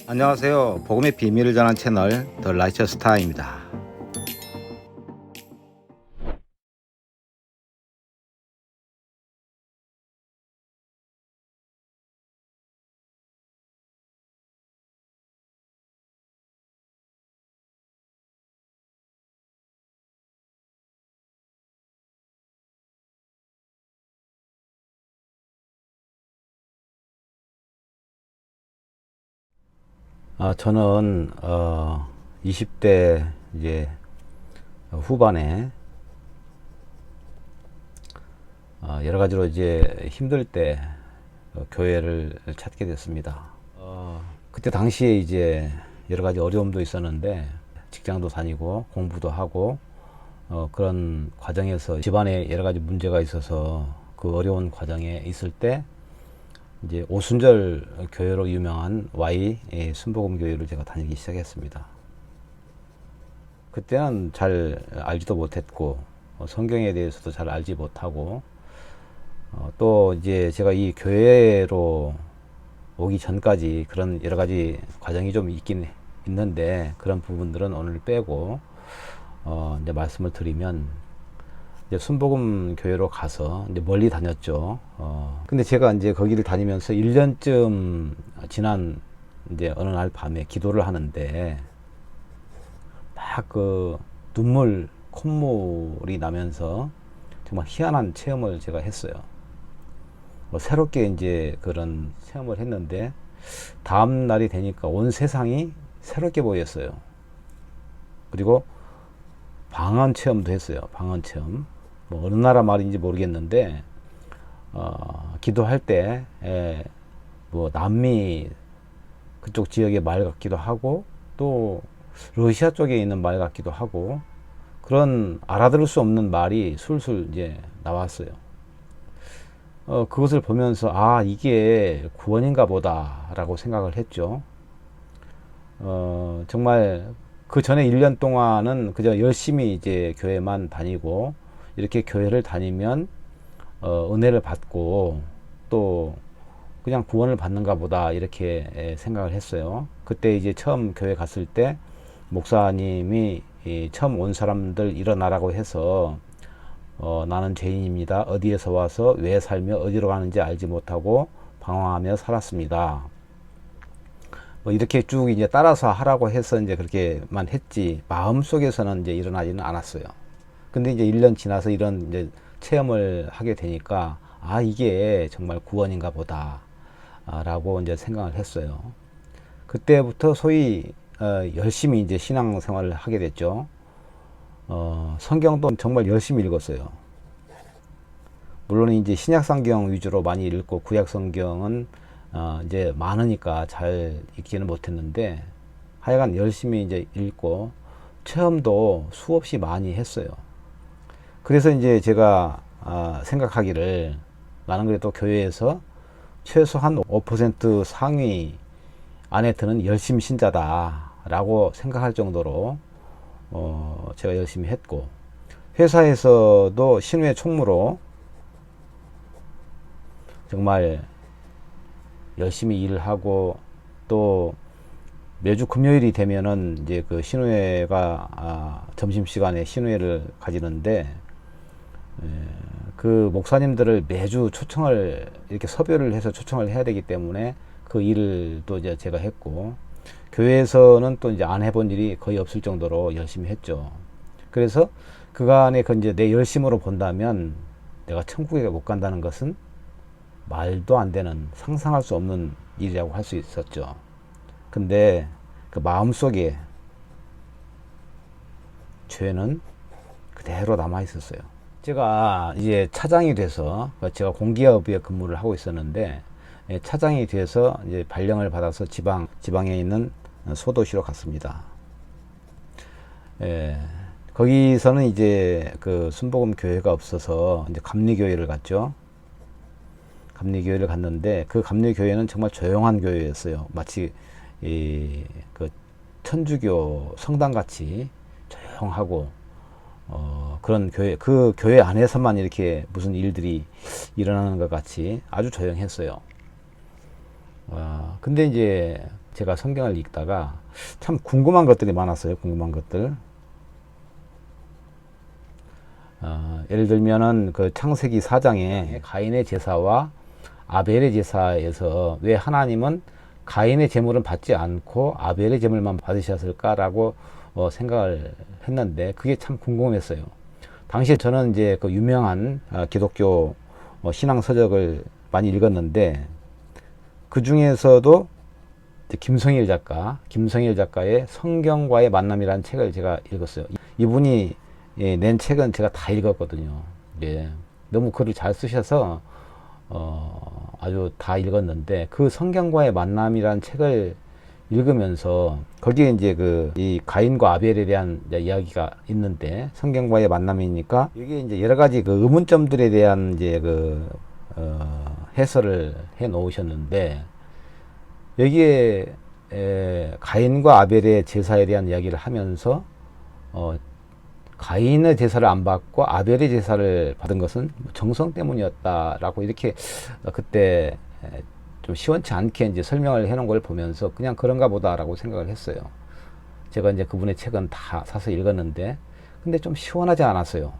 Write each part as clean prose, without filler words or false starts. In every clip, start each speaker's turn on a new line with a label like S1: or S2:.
S1: 안녕하세요. 복음의 비밀을 전하는 채널 더 라이처 스타입니다. 저는 20대 이제 후반에 여러 가지로 이제 힘들 때 교회를 찾게 됐습니다. 그때 당시에 이제 여러 가지 어려움도 있었는데 직장도 다니고 공부도 하고 그런 과정에서 집안에 여러 가지 문제가 있어서 그 어려운 과정에 있을 때 이제 오순절 교회로 유명한 Y 순복음 교회를 제가 다니기 시작했습니다. 그때는 잘 알지도 못했고 성경에 대해서도 잘 알지 못하고 또 이제 제가 이 교회로 오기 전까지 그런 여러 가지 과정이 좀 있긴 있는데 그런 부분들은 오늘 빼고 이제 말씀을 드리면 이제 순복음 교회로 가서 이제 멀리 다녔죠. 근데 제가 이제 거기를 다니면서 1년쯤 지난 이제 어느 날 밤에 기도를 하는데 막 그 눈물, 콧물이 나면서 정말 희한한 체험을 제가 했어요. 새롭게 이제 그런 체험을 했는데 다음 날이 되니까 온 세상이 새롭게 보였어요. 그리고 방언 체험도 했어요. 방언 체험. 뭐 어느 나라 말인지 모르겠는데 기도할 때 뭐 남미 그쪽 지역의 말 같기도 하고 또 러시아 쪽에 있는 말 같기도 하고 그런 알아들을 수 없는 말이 술술 이제 나왔어요. 그것을 보면서 이게 구원인가 보다라고 생각을 했죠. 정말 그 전에 1년 동안은 그저 열심히 이제 교회만 다니고 이렇게 교회를 다니면 은혜를 받고 또 그냥 구원을 받는가 보다 이렇게 생각을 했어요. 그때 이제 처음 교회 갔을 때 목사님이 처음 온 사람들 일어나라고 해서 나는 죄인입니다. 어디에서 와서 왜 살며 어디로 가는지 알지 못하고 방황하며 살았습니다. 뭐 이렇게 쭉 이제 따라서 하라고 해서 이제 그렇게만 했지 마음속에서는 이제 일어나지는 않았어요. 근데 이제 1년 지나서 이런 이제 체험을 하게 되니까 이게 정말 구원인가 보다 라고 이제 생각을 했어요. 그때부터 소위 열심히 이제 신앙생활을 하게 됐죠. 성경도 정말 열심히 읽었어요. 물론 이제 신약 성경 위주로 많이 읽고 구약 성경은 이제 많으니까 잘 읽지는 못했는데 하여간 열심히 이제 읽고 체험도 수없이 많이 했어요. 그래서 이제 제가 생각하기를 나는 그래도 교회에서 최소한 5% 상위 안에 드는 열심 신자다라고 생각할 정도로 제가 열심히 했고 회사에서도 신우의 총무로 정말 열심히 일을 하고 또 매주 금요일이 되면은 이제 그 신우회가 점심시간에 신우회를 가지는데 그 목사님들을 매주 초청을 이렇게 섭외를 해서 초청을 해야 되기 때문에 그 일을 또 이제 제가 했고 교회에서는 또 이제 안 해본 일이 거의 없을 정도로 열심히 했죠. 그래서 그간에 그 이제 내 열심으로 본다면 내가 천국에 못 간다는 것은 말도 안 되는 상상할 수 없는 일이라고 할 수 있었죠. 근데 그 마음속에 죄는 그대로 남아 있었어요. 제가 이제 차장이 돼서 제가 공기업에 근무를 하고 있었는데 차장이 돼서 이제 발령을 받아서 지방에 있는 소도시로 갔습니다. 거기서는 이제 그 순복음 교회가 없어서 이제 감리교회를 갔죠. 감리교회를 갔는데 그 감리교회는 정말 조용한 교회였어요. 마치 그 천주교 성당 같이 조용하고 그런 교회, 그 교회 안에서만 이렇게 무슨 일들이 일어나는 것 같이 아주 조용했어요. 근데 이제 제가 성경을 읽다가 참 궁금한 것들이 많았어요. 궁금한 것들. 예를 들면은 그 창세기 4장에 가인의 제사와 아벨의 제사에서 왜 하나님은 가인의 제물은 받지 않고 아벨의 제물만 받으셨을까라고 생각을 했는데 그게 참 궁금했어요. 당시에 저는 이제 그 유명한 기독교 신앙 서적을 많이 읽었는데 그 중에서도 김성일 작가의 성경과의 만남이라는 책을 제가 읽었어요. 이분이 낸 책은 제가 다 읽었거든요. 예. 너무 글을 잘 쓰셔서 아주 다 읽었는데 그 성경과의 만남이라는 책을 읽으면서 거기에 이제 이 가인과 아벨에 대한 이야기가 있는데 성경과의 만남이니까 여기에 이제 여러 가지 그 의문점들에 대한 이제 해설을 해 놓으셨는데 여기에 가인과 아벨의 제사에 대한 이야기를 하면서 가인의 제사를 안 받고 아벨의 제사를 받은 것은 정성 때문이었다라고 이렇게 그때 좀 시원치 않게 이제 설명을 해놓은 걸 보면서 그냥 그런가 보다라고 생각을 했어요. 제가 이제 그분의 책은 다 사서 읽었는데 근데 좀 시원하지 않았어요.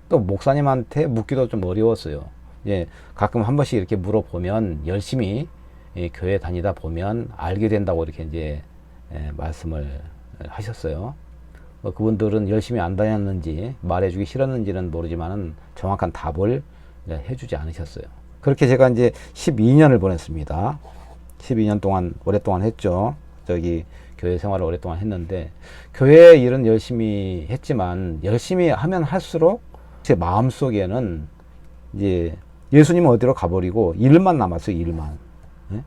S1: 또 목사님한테 묻기도 좀 어려웠어요. 예, 가끔 한 번씩 이렇게 물어보면 열심히 교회 다니다 보면 알게 된다고 이렇게 이제 말씀을 하셨어요. 그분들은 열심히 안 다녔는지 말해주기 싫었는지는 모르지만은 정확한 답을 해주지 않으셨어요. 그렇게 제가 이제 12년을 보냈습니다. 12년 동안 오랫동안 했죠. 저기 교회 생활을 오랫동안 했는데 교회 일은 열심히 했지만 열심히 하면 할수록 제 마음 속에는 이제 예수님은 어디로 가버리고 일만 남았어요. 일만. 예?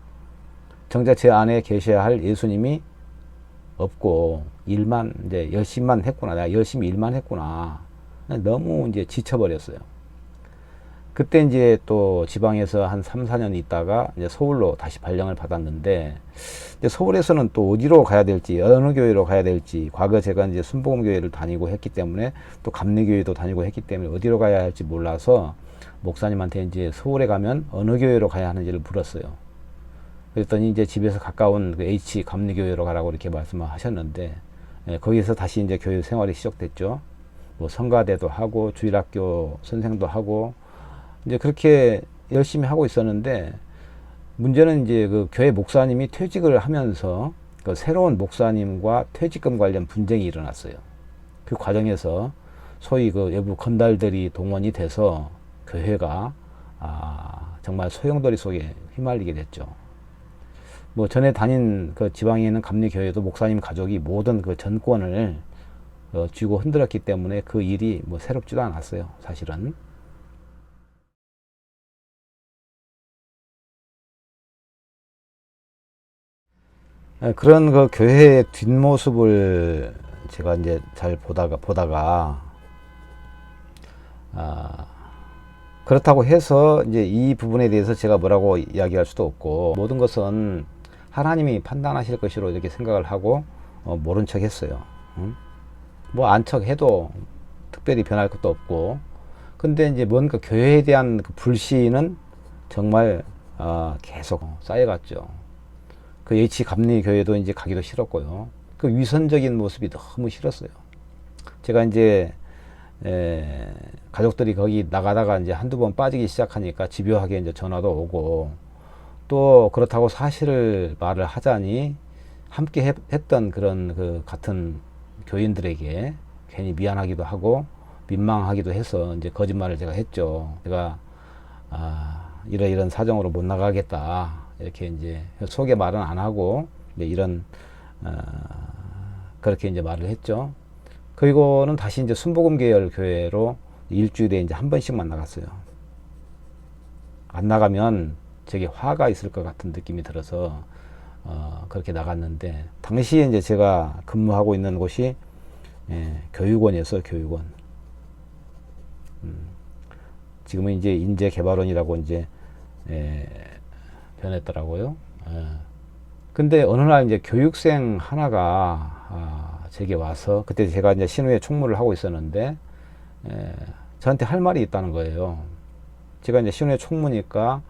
S1: 정작 제 안에 계셔야 할 예수님이 없고 일만 이제 열심히만 했구나. 내가 열심히 일만 했구나. 너무 이제 지쳐버렸어요. 그때 이제 또 지방에서 한 3, 4년 있다가 이제 서울로 다시 발령을 받았는데 서울에서는 또 어디로 가야 될지 어느 교회로 가야 될지 과거 제가 이제 순복음교회를 다니고 했기 때문에 또 감리교회도 다니고 했기 때문에 어디로 가야 할지 몰라서 목사님한테 이제 서울에 가면 어느 교회로 가야 하는지를 물었어요. 그랬더니 이제 집에서 가까운 그 H 감리교회로 가라고 이렇게 말씀을 하셨는데 거기서 다시 이제 교회 생활이 시작됐죠. 뭐 성가대도 하고 주일학교 선생도 하고 이제 그렇게 열심히 하고 있었는데 문제는 이제 그 교회 목사님이 퇴직을 하면서 그 새로운 목사님과 퇴직금 관련 분쟁이 일어났어요. 그 과정에서 소위 그 외부 건달들이 동원이 돼서 교회가 정말 소용돌이 속에 휘말리게 됐죠. 뭐 전에 다닌 그 지방에 있는 감리교회도 목사님 가족이 모든 그 전권을 쥐고 흔들었기 때문에 그 일이 뭐 새롭지도 않았어요. 사실은. 그런 그 교회의 뒷모습을 제가 이제 잘 보다가 그렇다고 해서 이제 이 부분에 대해서 제가 뭐라고 이야기할 수도 없고 모든 것은 하나님이 판단하실 것이로 이렇게 생각을 하고 모른 척 했어요. 응? 뭐 안 척 해도 특별히 변할 것도 없고 근데 이제 뭔가 교회에 대한 그 불신은 정말 계속 쌓여갔죠. 그 H 감리교회도 이제 가기도 싫었고요. 그 위선적인 모습이 너무 싫었어요. 제가 이제 가족들이 거기 나가다가 이제 한두 번 빠지기 시작하니까 집요하게 이제 전화도 오고 또 그렇다고 사실을 말을 하자니 함께 했던 그런 그 같은 교인들에게 괜히 미안하기도 하고 민망하기도 해서 이제 거짓말을 제가 했죠. 제가 이런 사정으로 못 나가겠다. 이렇게 이제 속에 말은 안 하고 이제 이런 그렇게 이제 말을 했죠. 그리고는 다시 이제 순복음 계열 교회로 일주일에 이제 한 번씩만 나갔어요. 안 나가면 제게 화가 있을 것 같은 느낌이 들어서 그렇게 나갔는데 당시에 이제 제가 근무하고 있는 곳이 교육원이었어요. 교육원. 지금은 이제 인재개발원이라고 이제 변했더라고요. 근데 어느 날 이제 교육생 하나가 제게 와서 그때 제가 이제 신우회 총무를 하고 있었는데 저한테 할 말이 있다는 거예요. 제가 이제 신우회 총무니까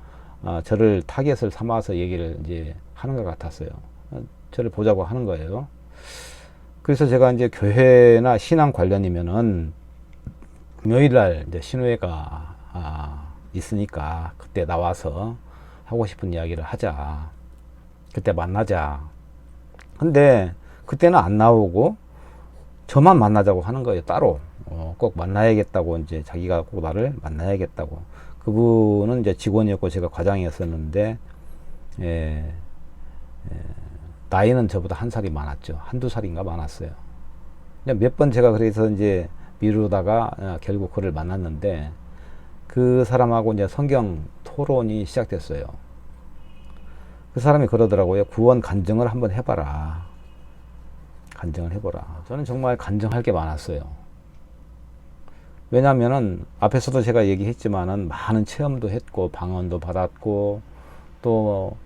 S1: 저를 타겟을 삼아서 얘기를 이제 하는 것 같았어요. 저를 보자고 하는 거예요. 그래서 제가 이제 교회나 신앙 관련이면은 금요일날 이제 신우회가 있으니까 그때 나와서 하고 싶은 이야기를 하자. 그때 만나자. 근데 그때는 안 나오고 저만 만나자고 하는 거예요. 따로. 꼭 만나야겠다고 이제 자기가 꼭 나를 만나야겠다고. 그분은 이제 직원이었고 제가 과장이었었는데 나이는 저보다 한 살이 많았죠. 한두 살인가 많았어요. 몇 번 제가 그래서 이제 미루다가 결국 그를 만났는데 그 사람하고 이제 성경 토론이 시작됐어요. 그 사람이 그러더라고요. 구원 간증을 한번 해봐라. 간증을 해보라. 저는 정말 간증할 게 많았어요. 왜냐면은 앞에서도 제가 얘기했지만은 많은 체험도 했고 방언도 받았고 또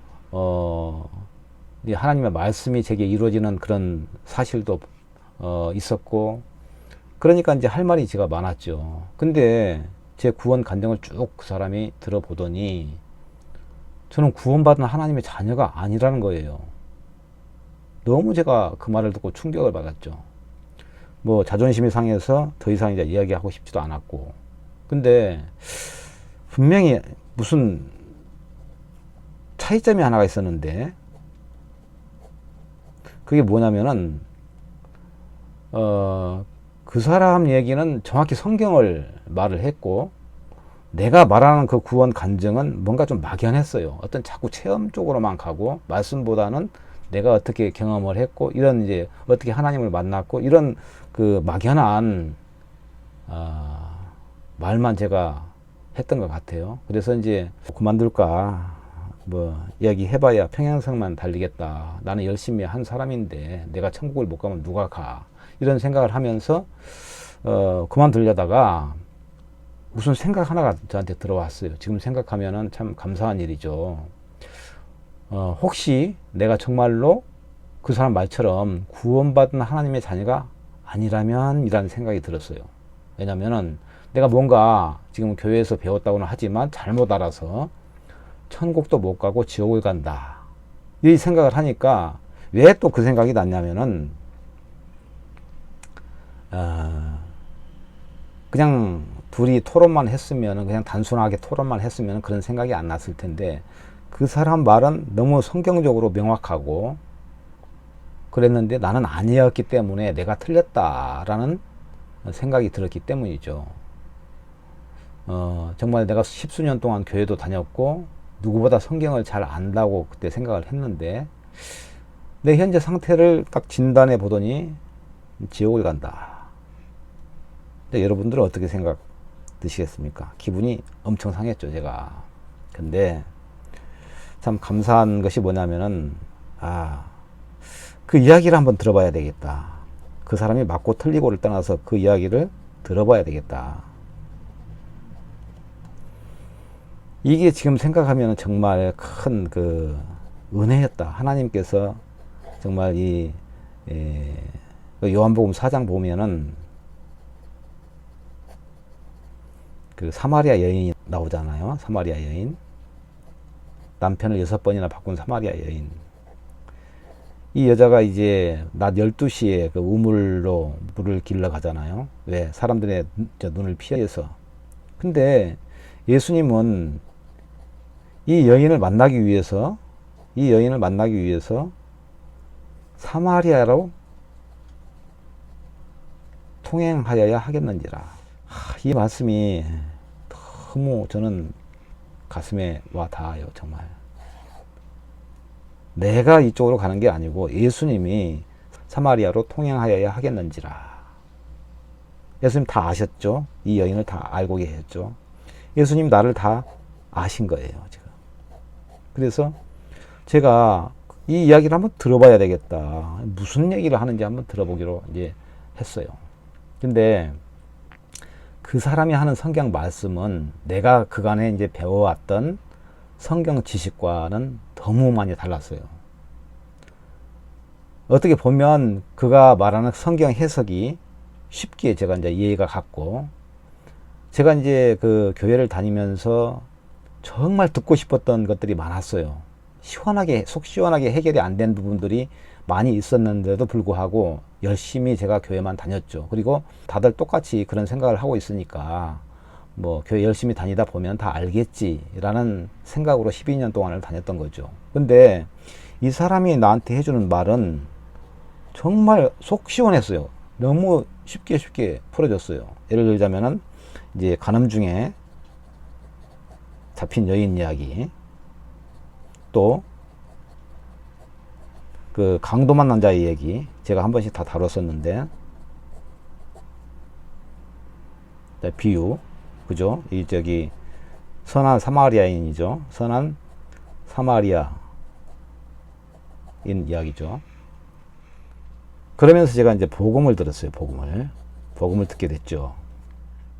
S1: 하나님의 말씀이 제게 이루어지는 그런 사실도 있었고 그러니까 이제 할 말이 제가 많았죠. 근데 제 구원 간증을 쭉 그 사람이 들어보더니 저는 구원받은 하나님의 자녀가 아니라는 거예요. 너무 제가 그 말을 듣고 충격을 받았죠. 뭐 자존심이 상해서 더 이상 이제 이야기하고 싶지도 않았고. 근데 분명히 무슨 차이점이 하나가 있었는데 그게 뭐냐면은 그 사람 얘기는 정확히 성경을 말을 했고 내가 말하는 그 구원 간증은 뭔가 좀 막연했어요. 어떤 자꾸 체험 쪽으로만 가고 말씀보다는 내가 어떻게 경험을 했고 이런 이제 어떻게 하나님을 만났고 이런 그 막연한 말만 제가 했던 것 같아요. 그래서 이제 그만둘까 뭐 이야기 해봐야 평행선만 달리겠다. 나는 열심히 한 사람인데 내가 천국을 못 가면 누가 가? 이런 생각을 하면서 그만두려다가 무슨 생각 하나가 저한테 들어왔어요. 지금 생각하면은 참 감사한 일이죠. 혹시 내가 정말로 그 사람 말처럼 구원받은 하나님의 자녀가 아니라면 이라는 생각이 들었어요. 왜냐면은 내가 뭔가 지금 교회에서 배웠다고는 하지만 잘못 알아서 천국도 못 가고 지옥을 간다. 이 생각을 하니까 왜 또 그 생각이 났냐면은 그냥 둘이 토론만 했으면은 그냥 단순하게 토론만 했으면 그런 생각이 안 났을 텐데 그 사람 말은 너무 성경적으로 명확하고 그랬는데 나는 아니었기 때문에 내가 틀렸다라는 생각이 들었기 때문이죠. 정말 내가 십수년 동안 교회도 다녔고 누구보다 성경을 잘 안다고 그때 생각을 했는데 내 현재 상태를 딱 진단해 보더니 지옥을 간다. 근데 여러분들은 어떻게 생각 드시겠습니까? 기분이 엄청 상했죠, 제가. 근데 참 감사한 것이 뭐냐면은 그 이야기를 한번 들어봐야 되겠다. 그 사람이 맞고 틀리고를 떠나서 그 이야기를 들어봐야 되겠다. 이게 지금 생각하면 정말 큰 그 은혜였다. 하나님께서 정말 이 요한복음 4장 보면은 그 사마리아 여인이 나오잖아요. 사마리아 여인. 남편을 6번이나 바꾼 사마리아 여인. 이 여자가 이제 낮 12시에 그 우물로 물을 길러 가잖아요. 왜? 사람들의 눈을 피해서. 근데 예수님은 이 여인을 만나기 위해서 사마리아로 통행하여야 하겠는지라. 이 말씀이 너무 저는 가슴에 와 닿아요. 정말. 내가 이쪽으로 가는 게 아니고 예수님이 사마리아로 통행하여야 하겠는지라. 예수님 다 아셨죠? 이 여인을 다 알고 계셨죠? 예수님 나를 다 아신 거예요, 지금. 그래서 제가 이 이야기를 한번 들어봐야 되겠다. 무슨 얘기를 하는지 한번 들어보기로 이제 했어요. 근데 그 사람이 하는 성경 말씀은 내가 그간에 이제 배워왔던 성경 지식과는 너무 많이 달랐어요. 어떻게 보면 그가 말하는 성경 해석이 쉽게 제가 이제 이해가 갔고, 제가 이제 그 교회를 다니면서 정말 듣고 싶었던 것들이 많았어요. 시원하게, 속 시원하게 해결이 안 된 부분들이 많이 있었는데도 불구하고 열심히 제가 교회만 다녔죠. 그리고 다들 똑같이 그런 생각을 하고 있으니까 뭐 교회 열심히 다니다 보면 다 알겠지라는 생각으로 12년 동안을 다녔던 거죠. 근데 이 사람이 나한테 해주는 말은 정말 속 시원했어요. 너무 쉽게 풀어줬어요. 예를 들자면은 이제 간음 중에 잡힌 여인 이야기, 또 그 강도 만난 자의 얘기 제가 한 번씩 다 다뤘었는데, 비유, 그죠? 이 저기 선한 사마리아인이죠. 선한 사마리아인 이야기죠. 그러면서 제가 이제 복음을 들었어요. 복음을 듣게 됐죠.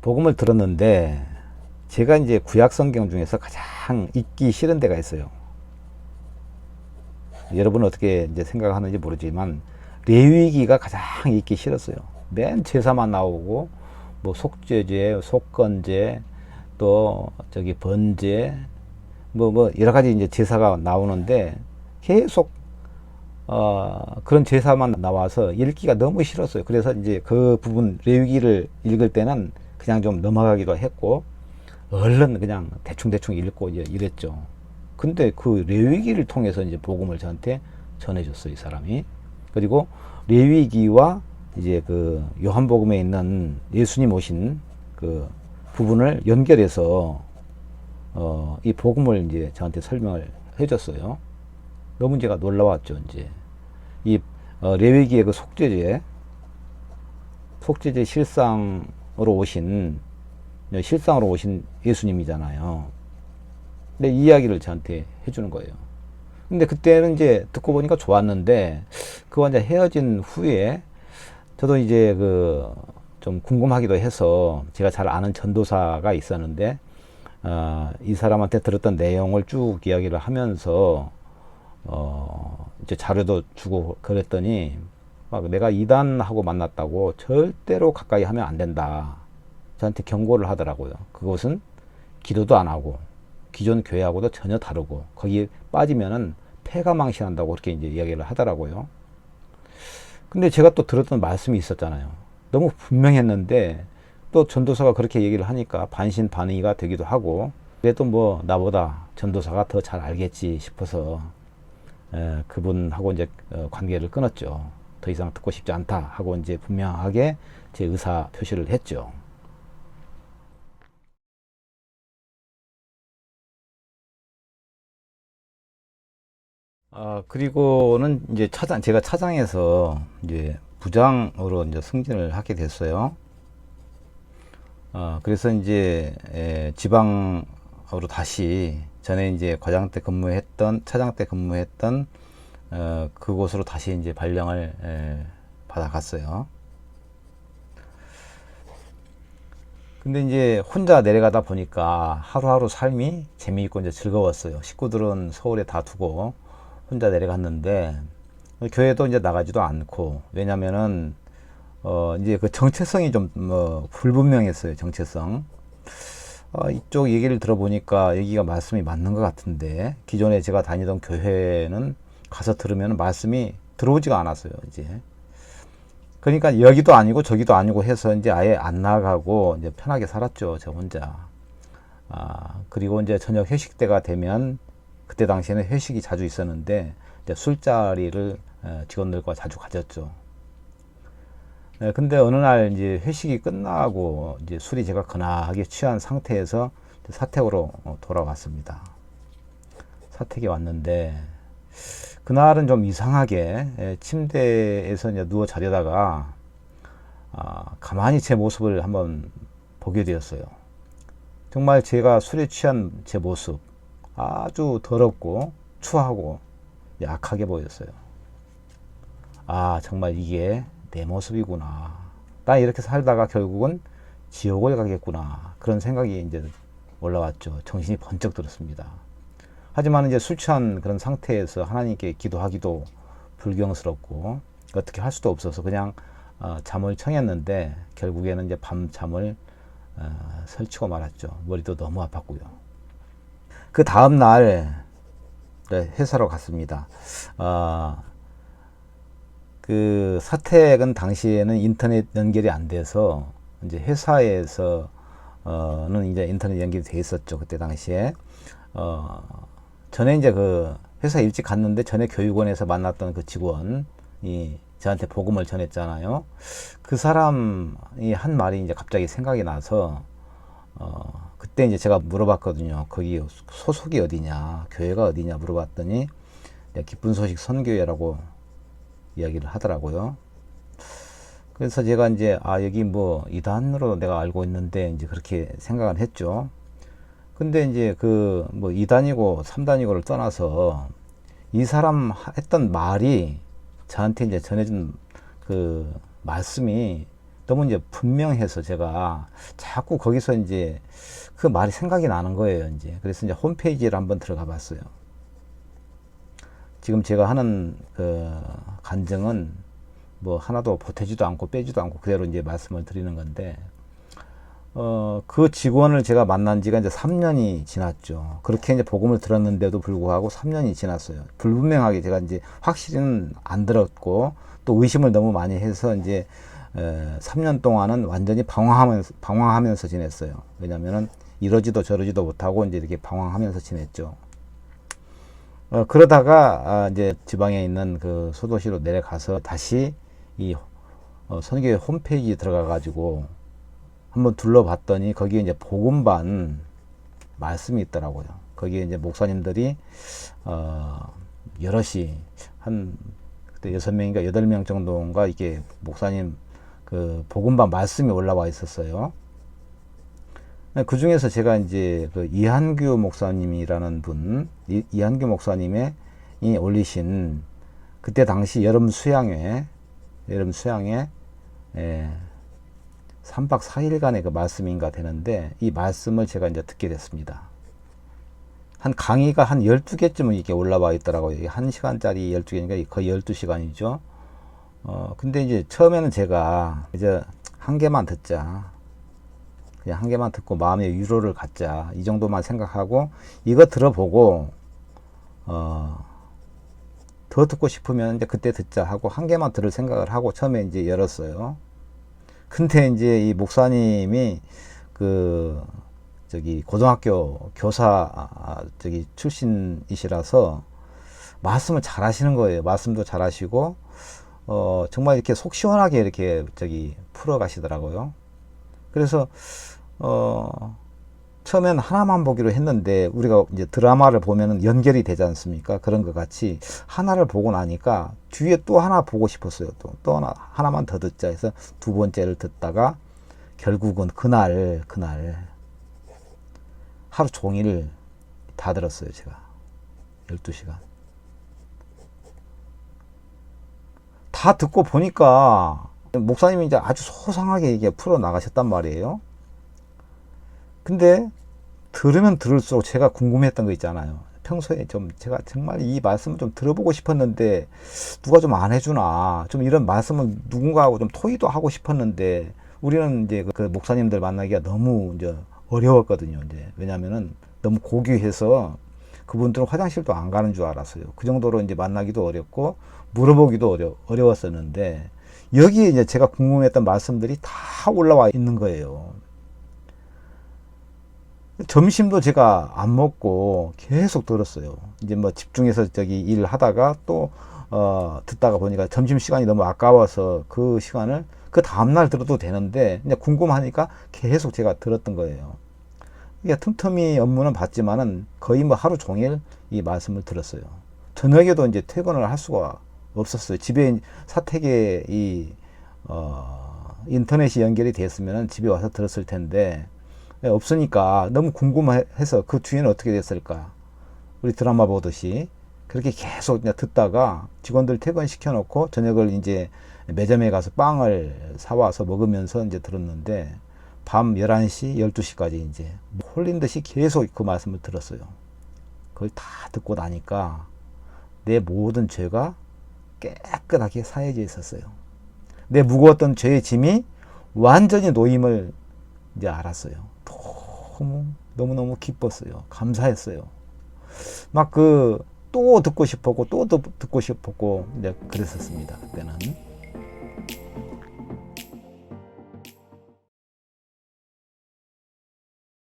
S1: 복음을 들었는데 제가 이제 구약 성경 중에서 가장 읽기 싫은 데가 있어요. 여러분은 어떻게 이제 생각하는지 모르지만 레위기가 가장 읽기 싫었어요. 맨 제사만 나오고 뭐 속죄제, 속건제, 또 저기 번제, 뭐 여러 가지 이제 제사가 나오는데 계속 그런 제사만 나와서 읽기가 너무 싫었어요. 그래서 이제 그 부분 레위기를 읽을 때는 그냥 좀 넘어가기도 했고 얼른 그냥 대충 읽고 이제 이랬죠. 근데 그 레위기를 통해서 이제 복음을 저한테 전해줬어요, 이 사람이. 그리고 레위기와 이제 그 요한복음에 있는 예수님 오신 그 부분을 연결해서 이 복음을 이제 저한테 설명을 해줬어요. 너무 제가 놀라웠죠. 이제 이 레위기의 그 속죄제 실상으로 오신 예수님이잖아요. 근데 이 이야기를 저한테 해주는 거예요. 근데 그때는 이제 듣고 보니까 좋았는데 그와 이제 헤어진 후에 저도 이제 그 좀 궁금하기도 해서 제가 잘 아는 전도사가 있었는데 이 사람한테 들었던 내용을 쭉 이야기를 하면서 이제 자료도 주고 그랬더니 막 내가 이단하고 만났다고 절대로 가까이 하면 안 된다. 저한테 경고를 하더라고요. 그것은 기도도 안 하고 기존 교회하고도 전혀 다르고 거기에 빠지면은 폐가 망신한다고 그렇게 이제 이야기를 하더라고요. 근데 제가 또 들었던 말씀이 있었잖아요. 너무 분명했는데 또 전도사가 그렇게 얘기를 하니까 반신반의가 되기도 하고, 그래도 뭐 나보다 전도사가 더 잘 알겠지 싶어서 그분하고 이제 관계를 끊었죠. 더 이상 듣고 싶지 않다 하고 이제 분명하게 제 의사 표시를 했죠. 그리고는 이제 제가 차장에서 이제 부장으로 이제 승진을 하게 됐어요. 그래서 이제 지방으로 다시 전에 이제 차장 때 근무했던 그곳으로 다시 이제 발령을 받아갔어요. 근데 이제 혼자 내려가다 보니까 하루하루 삶이 재미있고 이제 즐거웠어요. 식구들은 서울에 다 두고 혼자 내려갔는데 교회도 이제 나가지도 않고, 왜냐면은 이제 그 정체성이 좀 불분명했어요. 정체성. 이쪽 얘기를 들어보니까 여기가 말씀이 맞는 것 같은데, 기존에 제가 다니던 교회는 가서 들으면 말씀이 들어오지가 않았어요. 이제 그러니까 여기도 아니고 저기도 아니고 해서 이제 아예 안 나가고 이제 편하게 살았죠. 저 혼자. 그리고 이제 저녁 회식 때가 되면, 그때 당시에는 회식이 자주 있었는데 이제 술자리를 직원들과 자주 가졌죠. 근데 어느 날 이제 회식이 끝나고 이제 술이 제가 거나하게 취한 상태에서 사택으로 돌아왔습니다. 사택에 왔는데 그날은 좀 이상하게 침대에서 이제 누워 자려다가 가만히 제 모습을 한번 보게 되었어요. 정말 제가 술에 취한 제 모습, 아주 더럽고 추하고 약하게 보였어요. 정말 이게 내 모습이구나. 나 이렇게 살다가 결국은 지옥을 가겠구나. 그런 생각이 이제 올라왔죠. 정신이 번쩍 들었습니다. 하지만 이제 술 취한 그런 상태에서 하나님께 기도하기도 불경스럽고 어떻게 할 수도 없어서 그냥 잠을 청했는데 결국에는 이제 밤 잠을 설치고 말았죠. 머리도 너무 아팠고요. 그 다음 날 회사로 갔습니다. 그 사택은 당시에는 인터넷 연결이 안 돼서 이제 회사에서는 이제 인터넷 연결이 돼 있었죠. 그때 당시에. 전에 이제 그 회사 일찍 갔는데 전에 교육원에서 만났던 그 직원이 저한테 복음을 전했잖아요. 그 사람이 한 말이 이제 갑자기 생각이 나서 그때 이제 제가 물어봤거든요. 거기 소속이 어디냐, 교회가 어디냐 물어봤더니 기쁜 소식 선교회라고 이야기를 하더라고요. 그래서 제가 이제 여기 뭐 이단으로 내가 알고 있는데 이제 그렇게 생각을 했죠. 근데 이제 그 뭐 2단이고 3단이고를 떠나서 이 사람 했던 말이 저한테 이제 전해준 그 말씀이 너무 이제 분명해서 제가 자꾸 거기서 이제 그 말이 생각이 나는 거예요, 이제. 그래서 이제 홈페이지를 한번 들어가 봤어요. 지금 제가 하는 그 간증은 뭐 하나도 보태지도 않고 빼지도 않고 그대로 이제 말씀을 드리는 건데, 그 직원을 제가 만난 지가 이제 3년이 지났죠. 그렇게 이제 복음을 들었는데도 불구하고 3년이 지났어요. 불분명하게 제가 이제 확실히는 안 들었고, 또 의심을 너무 많이 해서 이제 3년 동안은 완전히 방황하면서 지냈어요. 왜냐면은 이러지도 저러지도 못하고 이제 이렇게 방황하면서 지냈죠. 그러다가 이제 지방에 있는 그 소도시로 내려가서 다시 이 선교회 홈페이지에 들어가 가지고 한번 둘러봤더니 거기에 이제 복음반 말씀이 있더라고요. 거기에 이제 목사님들이 여럿이 한 그때 6명인가 8명 정도인가 이게 목사님 그 복음반 말씀이 올라와 있었어요. 그 중에서 제가 이제 그 이한규 목사님이라는 분, 이한규 목사님이 올리신 그때 당시 여름 수양회 3박 4일간의 그 말씀인가 되는데, 이 말씀을 제가 이제 듣게 됐습니다. 한 강의가 한 12개쯤은 이렇게 올라와 있더라고요. 1시간짜리 12개니까 거의 12시간이죠. 근데 이제 처음에는 제가 이제 한 개만 듣자. 그냥 한 개만 듣고 마음의 위로를 갖자. 이 정도만 생각하고 이거 들어보고, 더 듣고 싶으면 이제 그때 듣자 하고 한 개만 들을 생각을 하고 처음에 이제 열었어요. 근데 이제 이 목사님이 그 저기 고등학교 교사 출신이시라서 말씀을 잘 하시는 거예요. 말씀도 잘 하시고 정말 이렇게 속 시원하게 이렇게 풀어 가시더라고요. 그래서 처음엔 하나만 보기로 했는데, 우리가 이제 드라마를 보면은 연결이 되지 않습니까? 그런 것 같이 하나를 보고 나니까 뒤에 또 하나 보고 싶었어요. 또 하나만 더 듣자 해서 두 번째를 듣다가 결국은 그날 하루 종일 다 들었어요, 제가. 12시간. 다 듣고 보니까 목사님이 이제 아주 소상하게 이게 풀어 나가셨단 말이에요. 근데 들으면 들을수록 제가 궁금했던 거 있잖아요. 평소에 좀 제가 정말 이 말씀을 좀 들어보고 싶었는데 누가 좀 안 해주나, 좀 이런 말씀을 누군가하고 좀 토의도 하고 싶었는데, 우리는 이제 그 목사님들 만나기가 너무 이제 어려웠거든요. 이제 왜냐면은 너무 고귀해서 그분들은 화장실도 안 가는 줄 알았어요. 그 정도로 이제 만나기도 어렵고 물어보기도 어려웠었는데, 여기에 이제 제가 궁금했던 말씀들이 다 올라와 있는 거예요. 점심도 제가 안 먹고 계속 들었어요. 이제 뭐 집중해서 일을 하다가 또 듣다가 보니까 점심 시간이 너무 아까워서 그 시간을 그 다음날 들어도 되는데 그냥 궁금하니까 계속 제가 들었던 거예요. 이게 틈틈이 업무는 봤지만은 거의 뭐 하루 종일 이 말씀을 들었어요. 저녁에도 이제 퇴근을 할 수가 없었어요. 집에 사택에 인터넷이 연결이 됐으면 집에 와서 들었을 텐데 없으니까 너무 궁금해서 그 뒤에는 어떻게 됐을까, 우리 드라마 보듯이 그렇게 계속 그냥 듣다가 직원들 퇴근시켜 놓고 저녁을 이제 매점에 가서 빵을 사와서 먹으면서 이제 들었는데, 밤 11시 12시까지 이제 홀린 듯이 계속 그 말씀을 들었어요. 그걸 다 듣고 나니까 내 모든 죄가 깨끗하게 사해져 있었어요. 내 무거웠던 죄의 짐이 완전히 놓임을 이제 알았어요. 너무너무 기뻤어요. 감사했어요. 막 또 듣고 싶었고 또 듣고 싶었고 이제 그랬었습니다. 그때는.